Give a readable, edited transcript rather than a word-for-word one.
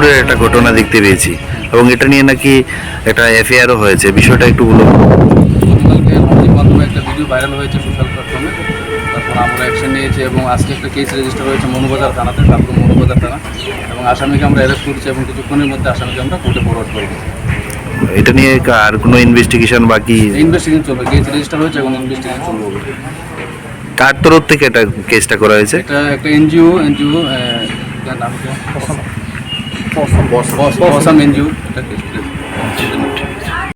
ভাঙচুরের একটা ঘটনা দেখতে পেয়েছি এবং এটা নিয়ে নাকি একটা এফআইআরও হয়েছে, বিষয়টা একটু বলুন। গতকালকে সামাজিক মাধ্যমে একটা ভিডিও ভাইরাল হয়েছে সোশ্যাল প্ল্যাটফর্মে। তারপর আমরা অ্যাকশন নিয়েছি এবং আজকে একটা কেস রেজিস্টার হয়েছে মনুবাজার থানাতে, তারপর মনুবাজার থানা, এবং আসামিকে আমরা অ্যারেস্ট করেছি এবং কিছুক্ষণের মধ্যে আসামিকে আমরা কোর্টে ফরওয়ার্ড করব। এটা নিয়ে আর কোনো ইনভেস্টিগেশন বাকি? ইনভেস্টিগেশন চলবে, কেস রেজিস্টার হয়েছে এবং ইনভেস্টিগেশন চলবে। কার তরফ থেকে এটা কেসটা করা হয়েছে? এটা একটা এনজিও নাম কি? পসাম এনজিও এটা কেস।